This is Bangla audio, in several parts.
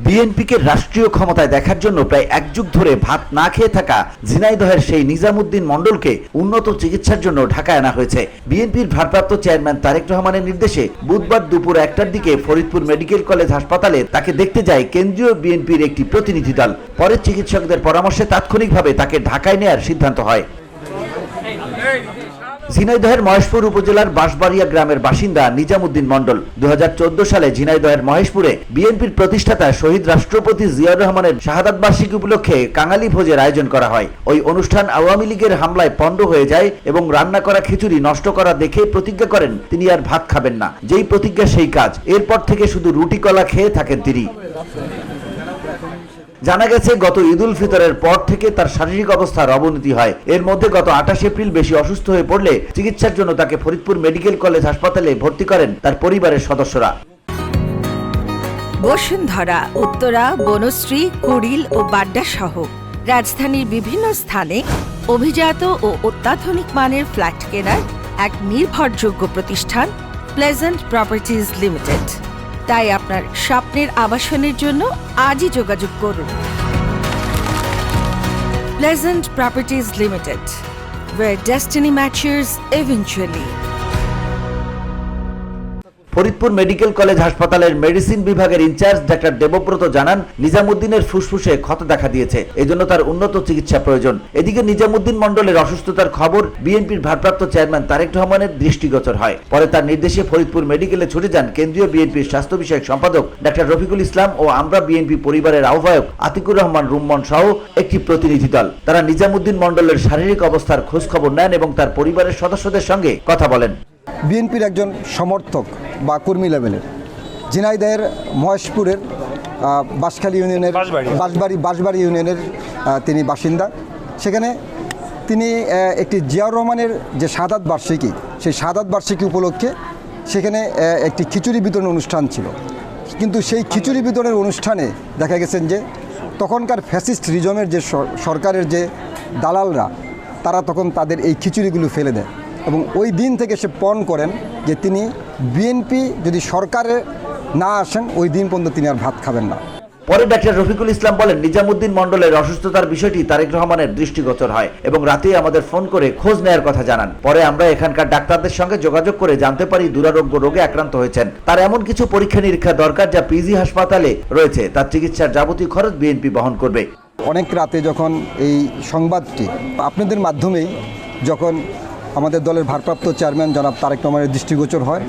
বিএনপিকে রাষ্ট্রীয় ক্ষমতায় দেখার জন্য প্রায় এক যুগ ধরে ভাত না খেয়ে থাকা ঝিনাইদহের সেই নিজামুদ্দিন মণ্ডলকে উন্নত চিকিৎসার জন্য ঢাকায় আনা হয়েছে। বিএনপির ভারপ্রাপ্ত চেয়ারম্যান তারেক রহমানের নির্দেশে বুধবার দুপুর 1টার দিকে ফরিদপুর মেডিকেল কলেজ হাসপাতালে তাকে দেখতে যায় কেন্দ্রীয় বিএনপির একটি প্রতিনিধি দল। পরে চিকিৎসকদের পরামর্শে তাৎক্ষণিকভাবে তাকে ঢাকায় নেয়ার সিদ্ধান্ত হয়। ঝিনাইদহের মহেশপুর উপজেলার বাঁশবাড়িয়া গ্রামের বাসিন্দা নিজামুদ্দিন মণ্ডল 2014 সালে ঝিনাইদহের মহেশপুরে বিএনপির প্রতিষ্ঠাতা শহীদ রাষ্ট্রপতি জিয়াউর রহমানের শাহাদাত বার্ষিকী উপলক্ষে কাঙালি ভোজের আয়োজন করা হয়। ওই অনুষ্ঠান আওয়ামী লীগের হামলায় পণ্ড হয়ে যায় এবং রান্না করা খিচুড়ি নষ্ট করা দেখে প্রতিজ্ঞা করেন তিনি আর ভাত খাবেন না। যেই প্রতিজ্ঞা সেই কাজ। এরপর থেকে শুধু রুটি কলা খেয়ে থাকেন তিনি। জানা গেছে গত ঈদ উল ফিতরের পর থেকে তার শারীরিক অবস্থার অবনতি হয়। এর মধ্যে গত 28 এপ্রিল বেশি অসুস্থ হয়ে পড়লে চিকিৎসার জন্য তাকে ফরিদপুর মেডিকেল কলেজ হাসপাতালে ভর্তি করেন তার পরিবারের সদস্যরা। বসুন্ধরা, উত্তরা, বনশ্রী, কুড়িল ও বাড্ডা সহ রাজধানীর বিভিন্ন স্থানে অভিজাত ও অত্যাধুনিক মানের ফ্ল্যাট কেনার এক নির্ভরযোগ্য প্রতিষ্ঠান প্লেজেন্ট প্রপার্টিজ লিমিটেড। তাই আপনার স্বপ্নের আবাসনের জন্য আজই যোগাযোগ করুন। Pleasant properties limited, where destiny matches eventually. Faridpur medical college হাসপাতালের মেডিসিন বিভাগের ইনচার্জ ডাক্তার দেবব্রত জানান, নিজামুদ্দিনের ফুসফুসে ক্ষত দেখা দিয়েছে, এজন্য তার উন্নত চিকিৎসা প্রয়োজন। এদিকে নিজামুদ্দিন মণ্ডলের অসুস্থতার খবর বিএনপির ভারপ্রাপ্ত চেয়ারম্যান তারেক রহমানের দৃষ্টিগোচর হয়। পরে তার নির্দেশে ফরিদপুর মেডিকেলে ছুটে যান কেন্দ্রীয় বিএনপির স্বাস্থ্য বিষয়ক সম্পাদক ডাক্তার রফিকুল ইসলাম ও আমরা বিএনপি পরিবারের আহ্বায়ক আতিকুর রহমান রুম্মন সহ একটি প্রতিনিধি দল। তারা নিজামুদ্দিন মণ্ডলের শারীরিক অবস্থার খোঁজ খবর নেন এবং তার পরিবারের সদস্যদের সঙ্গে কথা বলেন। বিএনপির একজন সমর্থক বা কর্মী লেভেলের, ঝিনাইদহের মহেশপুরের বাঁশখালী ইউনিয়নের বাঁশবাড়ি ইউনিয়নের তিনি বাসিন্দা। সেখানে তিনি একটি জিয়াউর রহমানের যে শাহাদাত বার্ষিকী, সেই শাহাদাত বার্ষিকী উপলক্ষে সেখানে একটি খিচুড়ি বিতরণ অনুষ্ঠান ছিল। কিন্তু সেই খিচুড়ি বিতরণের অনুষ্ঠানে দেখা গেছেন যে তখনকার ফ্যাসিস্ট রিজমের যে সরকারের যে দালালরা, তারা তখন তাদের এই খিচুড়িগুলো ফেলে দেয় এবং ওই দিন থেকে সে পণ করেন যে তিনি বিএনপি যদি সরকারে না আসেন ওই দিন পর্যন্ত তিনি আর ভাত খাবেন না। পরে ডাক্তার রফিকুল ইসলাম বলেন, নিজামুদ্দিন মণ্ডলের অসুস্থতার বিষয়টি তারেক রহমানের দৃষ্টিগোচর হয় এবং রাতেই আমাদের ফোন করে খোঁজ নেওয়ার কথা জানান। পরে আমরা এখানকার ডাক্তারদের সঙ্গে যোগাযোগ করে জানতে পারি দুরারোগ্য রোগে আক্রান্ত হয়েছেন। তার এমন কিছু পরীক্ষা নিরীক্ষা দরকার যা পিজি হাসপাতালে রয়েছে, তার চিকিৎসার যাবতীয় খরচ বিএনপি বহন করবে। অনেক রাতে যখন এই সংবাদটি আপনাদের মাধ্যমেই যখন আমাদের দলের ভারপ্রাপ্ত চেয়ারম্যান জনাব তারেক রহমানের দৃষ্টিগোচর হয়,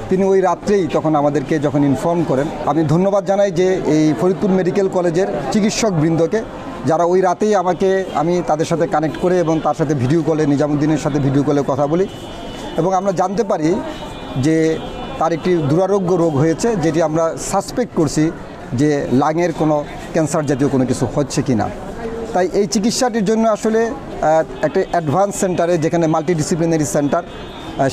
তিনি ওই রাত্রেই তখন আমাদেরকে যখন ইনফর্ম করেন, আমি ধন্যবাদ জানাই যে এই ফরিদপুর মেডিকেল কলেজের চিকিৎসক বৃন্দকে, যারা ওই রাতেই আমি তাদের সাথে কানেক্ট করে এবং তার সাথে ভিডিও কলে, নিজামুদ্দিনের সাথে ভিডিও কলে কথা বলি এবং আমরা জানতে পারি যে তার একটি দুরারোগ্য রোগ হয়েছে, যেটি আমরা সাসপেক্ট করছি যে লাংয়ের কোনো ক্যান্সার জাতীয় কোনো কিছু হচ্ছে কি না। তাই এই চিকিৎসাটির জন্য আসলে একটা অ্যাডভান্স সেন্টারে, যেখানে মাল্টিডিসিপ্লিনারি সেন্টার,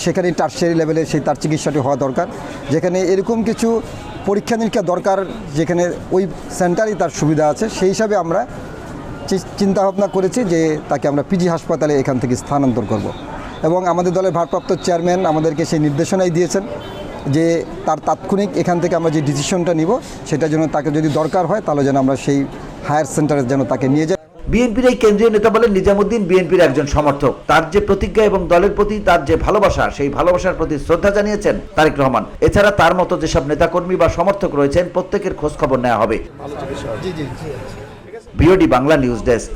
সেখানে টার্সিয়ারি লেভেলে তার চিকিৎসাটি হওয়া দরকার। যেখানে এরকম কিছু পরীক্ষা নিরীক্ষা দরকার, যেখানে ওই সেন্টারই তার সুবিধা আছে, সেই হিসাবে আমরা চিন্তাভাবনা করেছি যে তাকে আমরা পিজি হাসপাতালে এখান থেকে স্থানান্তর করব। এবং আমাদের দলের ভারপ্রাপ্ত চেয়ারম্যান আমাদেরকে সেই নির্দেশনাই দিয়েছেন যে তার তাৎক্ষণিক এখান থেকে আমরা যে ডিসিশনটা নিব, সেটার জন্য তাকে যদি দরকার হয় তাহলে যেন আমরা সেই হায়ার সেন্টারে যেন তাকে নিয়ে যাই। বিএনপির এই কেন্দ্রীয় নেতা বলেন, নিজামুদ্দিন বিএনপির একজন সমর্থক। তার যে প্রতিজ্ঞা এবং দলের প্রতি তার যে ভালোবাসা, সেই ভালোবাসার প্রতি শ্রদ্ধা জানিয়েছেন তারেক রহমান। এছাড়া তার মতো যেসব নেতাকর্মী বা সমর্থক রয়েছেন প্রত্যেকের খোঁজ খবর নেওয়া হবে। BOD Bangla news desk.